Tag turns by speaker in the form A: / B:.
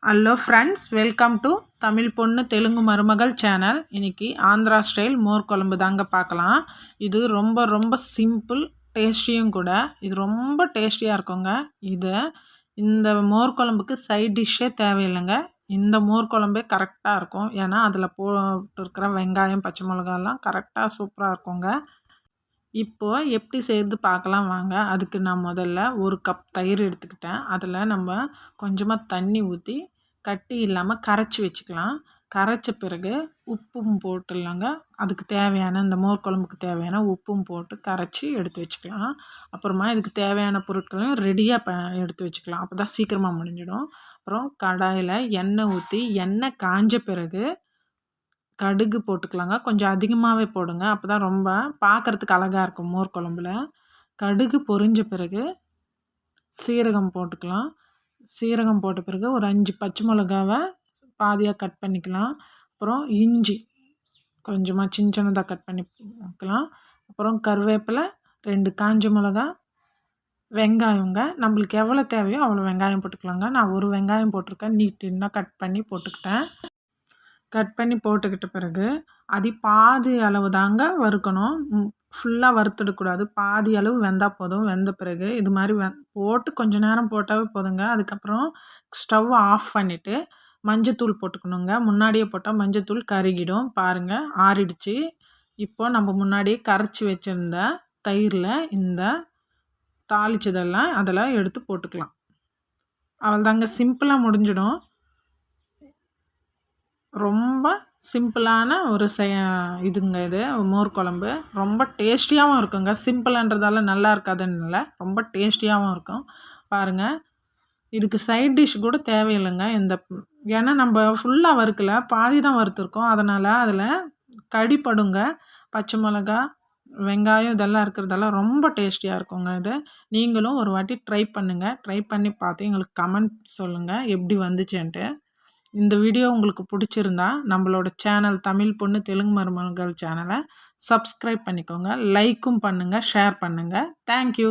A: Hello friends, welcome to Tamil பொண்ணு தெலுங்கு மருமகள் channel. இன்றைக்கி ஆந்திரா ஸ்டைல் மோர் குழம்பு தாங்க பார்க்கலாம். இது ரொம்ப ரொம்ப சிம்பிள், டேஸ்டியும் கூட. இது ரொம்ப டேஸ்டியாக இருக்குங்க. இந்த மோர் குழம்புக்கு சைட் டிஷ்ஷே தேவையில்லைங்க. இந்த மோர் குழம்பே கரெக்டாக இருக்கும். ஏன்னா அதில் போட்டிருக்கிற வெங்காயம், பச்சை மிளகாலாம் கரெக்டாக சூப்பராக இருக்குங்க. இப்போது எப்படி செய்கிறது பார்க்கலாம் வாங்க. அதுக்கு நான் முதல்ல 1 கப் தயிர் எடுத்துக்கிட்டேன். அதில் நம்ம கொஞ்சமாக தண்ணி ஊற்றி கட்டி இல்லாமல் கரைச்சி வச்சுக்கலாம். கரைச்ச பிறகு உப்பும் போட்டுடலாங்க. அதுக்கு தேவையான இந்த மோர் குழம்புக்கு தேவையான உப்பும் போட்டு கரைச்சி எடுத்து வச்சுக்கலாம். அப்புறமா இதுக்கு தேவையான பொருட்களையும் ரெடியாக எடுத்து வச்சுக்கலாம். அப்போ தான் சீக்கிரமாக முடிஞ்சிடும். அப்புறம் கடாயில் எண்ணெய் ஊற்றி எண்ணெய் காஞ்ச பிறகு கடுகு போட்டுக்கலாங்க. கொஞ்சம் அதிகமாகவே போடுங்க. அப்போ தான் ரொம்ப பார்க்குறதுக்கு அழகாக இருக்கும் மோர் குழம்புல. கடுகு பொரிஞ்ச பிறகு சீரகம் போட்டுக்கலாம். சீரகம் போட்ட பிறகு ஒரு 5 பச்சை மிளகாவை பாதியாக கட் பண்ணிக்கலாம். அப்புறம் இஞ்சி கொஞ்சமாக சின்னதாக கட் பண்ணி வைக்கலாம். அப்புறம் கருவேப்பிலை, 2 காஞ்ச மிளகா, வெங்காயங்க. நம்மளுக்கு எவ்வளோ தேவையோ அவ்வளோ வெங்காயம் போட்டுக்கலாங்க. நான் 1 வெங்காயம் போட்டிருக்கேன். நீட்டாக கட் பண்ணி போட்டுக்கிட்டேன். கட் பண்ணி போட்டுக்கிட்ட பிறகு பாதி அளவு தாங்க வறுக்கணும். ஃபுல்லாக வறுத்துடக்கூடாது. பாதி அளவு வெந்தால் போதும். வெந்த பிறகு இது மாதிரி போட்டு கொஞ்சம் நேரம் போட்டாவே போதுங்க. அதுக்கப்புறம் ஸ்டவ் ஆஃப் பண்ணிவிட்டு மஞ்சத்தூள் போட்டுக்கணுங்க. முன்னாடியே போட்டால் மஞ்சத்தூள் கருகிடும். பாருங்கள், ஆறிடுச்சு. இப்போது நம்ம முன்னாடியே கரைச்சி வச்சுருந்த தயிரில் இந்த தாளிச்சதெல்லாம் அதெல்லாம் எடுத்து போட்டுக்கலாம். அவ்வளோதாங்க, சிம்பிளாக முடிஞ்சிடும். ரொம்ப சிம்பிளான ஒரு இதுங்க. இது மோர் குழம்பு ரொம்ப டேஸ்டியாகவும் இருக்குங்க. சிம்பிள்ன்றதால நல்லா இருக்காதுன்னு இல்லை, ரொம்ப டேஸ்டியாகவும் இருக்கும். பாருங்கள், இதுக்கு சைட் டிஷ் கூட தேவையில்லைங்க. ஏன்னா நம்ம ஃபுல்லாக வறுக்கலை, பாதி தான் வறுத்துருக்கோம். அதனால் அதில் கடிப்படுங்க. பச்சை மிளகா, வெங்காயம் இதெல்லாம் இருக்கிறதெல்லாம் ரொம்ப டேஸ்டியாக இருக்குங்க. நீங்களும் ஒரு வாட்டி ட்ரை பண்ணுங்கள். ட்ரை பண்ணி பார்த்து எங்களுக்கு கமெண்ட் சொல்லுங்கள் எப்படி வந்துச்சுன்ட்டு. இந்த வீடியோ உங்களுக்கு பிடிச்சிருந்தா நம்மளோட சேனல் தமிழ் பொண்ணு தெலுங்கு மருமகள் சேனலை சப்ஸ்கிரைப் பண்ணிக்கோங்க. லைக்கும் பண்ணுங்கள், ஷேர் பண்ணுங்கள். தேங்க்யூ.